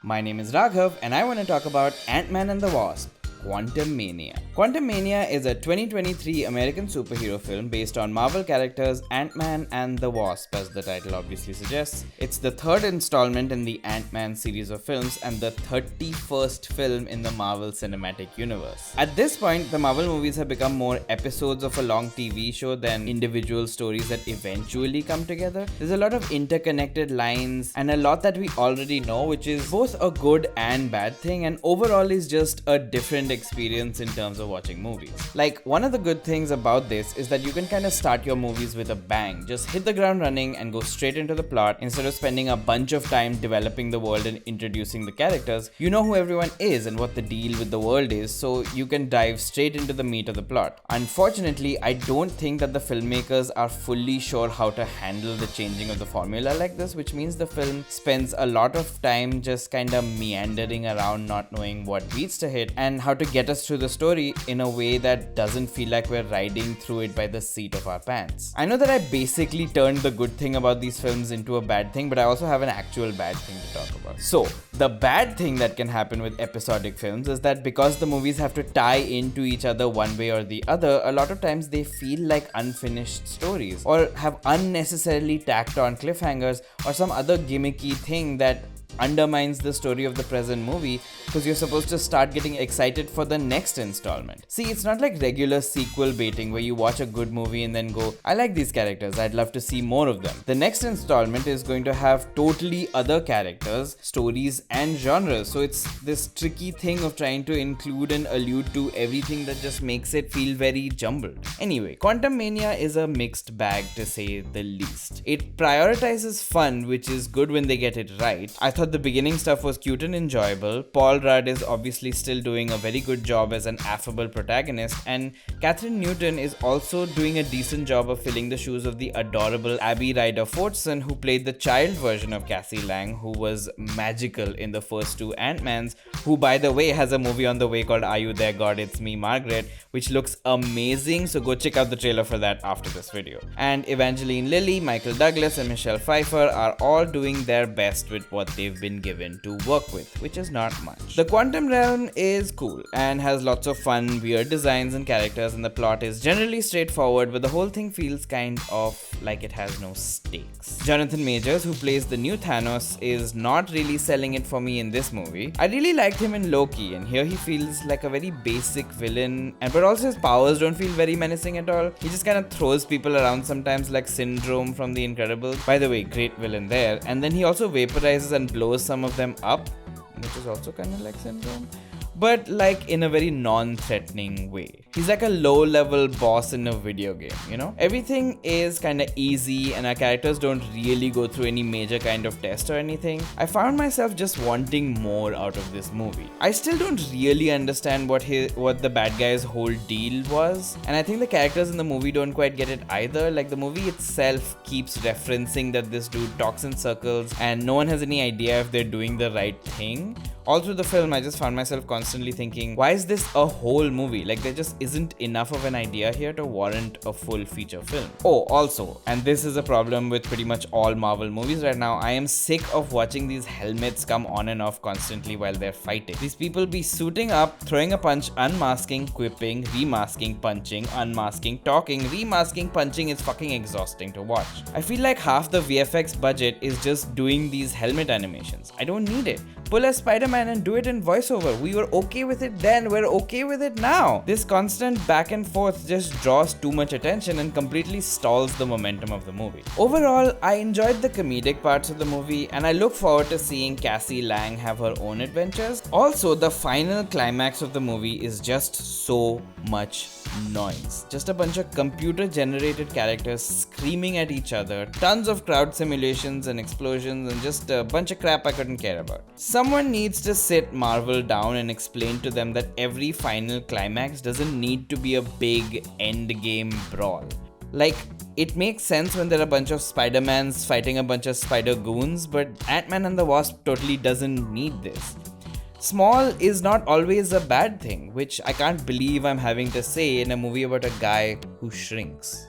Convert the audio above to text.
My name is Raghav and I want to talk about Ant-Man and the Wasp, Quantum-MEH-nia. Quantum-MEH-nia is a 2023 American superhero film based on Marvel characters Ant-Man and the Wasp, as the title obviously suggests. It's the third installment in the Ant-Man series of films and the 31st film in the Marvel Cinematic Universe. At this point, the Marvel movies have become more episodes of a long TV show than individual stories that eventually come together. There's a lot of interconnected lines and a lot that we already know, which is both a good and bad thing, and overall is just a different experience in terms of watching movies. Like, one of the good things about this is that you can kind of start your movies with a bang. Just hit the ground running and go straight into the plot instead of spending a bunch of time developing the world and introducing the characters. You know who everyone is and what the deal with the world is, so you can dive straight into the meat of the plot. Unfortunately, I don't think that the filmmakers are fully sure how to handle the changing of the formula like this, which means the film spends a lot of time just kind of meandering around, not knowing what beats to hit and how to get us through the story in a way that doesn't feel like we're riding through it by the seat of our pants. I know that I basically turned the good thing about these films into a bad thing, but I also have an actual bad thing to talk about. So, the bad thing that can happen with episodic films is that because the movies have to tie into each other one way or the other, a lot of times they feel like unfinished stories or have unnecessarily tacked on cliffhangers or some other gimmicky thing that undermines the story of the present movie because you're supposed to start getting excited for the next installment. See, it's not like regular sequel baiting where you watch a good movie and then go, I like these characters, I'd love to see more of them. The next installment is going to have totally other characters, stories and genres, so it's this tricky thing of trying to include and allude to everything that just makes it feel very jumbled. Anyway, Quantum-MEH-nia is a mixed bag to say the least. It prioritizes fun, which is good when they get it right. I thought the beginning stuff was cute and enjoyable. Paul Rudd is obviously still doing a very good job as an affable protagonist, and Kathryn Newton is also doing a decent job of filling the shoes of the adorable Abby Ryder Fortson, who played the child version of Cassie Lang, who was magical in the first two Ant-Mans, who by the way has a movie on the way called Are You There God It's Me Margaret, which looks amazing, so go check out the trailer for that after this video. And Evangeline, Lilly, Michael Douglas and Michelle Pfeiffer are all doing their best with what they've been given to work with, which is not much. The quantum realm is cool and has lots of fun, weird designs and characters, and the plot is generally straightforward, but the whole thing feels kind of like it has no stakes. Jonathan Majors, who plays the new Thanos, is not really selling it for me in this movie. I really liked him in Loki, and here he feels like a very basic villain, but also his powers don't feel very menacing at all. He just kind of throws people around sometimes like Syndrome from The Incredibles. By the way, great villain there. And then he also vaporizes and blows some of them up, which is also kind of like Syndrome, but like in a very non-threatening way. He's like a low-level boss in a video game, you know? Everything is kind of easy and our characters don't really go through any major kind of test or anything. I found myself just wanting more out of this movie. I still don't really understand what the bad guy's whole deal was, and I think the characters in the movie don't quite get it either. Like, the movie itself keeps referencing that this dude talks in circles and no one has any idea if they're doing the right thing. All through the film, I just found myself constantly thinking, why is this a whole movie? Like, there just isn't enough of an idea here to warrant a full feature film. Oh, also, and this is a problem with pretty much all Marvel movies right now, I am sick of watching these helmets come on and off constantly while they're fighting. These people be suiting up, throwing a punch, unmasking, quipping, remasking, punching, unmasking, talking, remasking, punching is fucking exhausting to watch. I feel like half the VFX budget is just doing these helmet animations. I don't need it. Pull a Spider-Man and do it in voiceover. We were okay with it then, we're okay with it now. This constant back and forth just draws too much attention and completely stalls the momentum of the movie. Overall, I enjoyed the comedic parts of the movie and I look forward to seeing Cassie Lang have her own adventures. Also, the final climax of the movie is just so much noise. Just a bunch of computer-generated characters screaming at each other, tons of crowd simulations and explosions, and just a bunch of crap I couldn't care about. Someone needs to sit Marvel down and explain to them that every final climax doesn't need to be a big endgame brawl. Like, it makes sense when there are a bunch of Spider-Mans fighting a bunch of Spider-Goons, but Ant-Man and the Wasp totally doesn't need this. Small is not always a bad thing, which I can't believe I'm having to say in a movie about a guy who shrinks.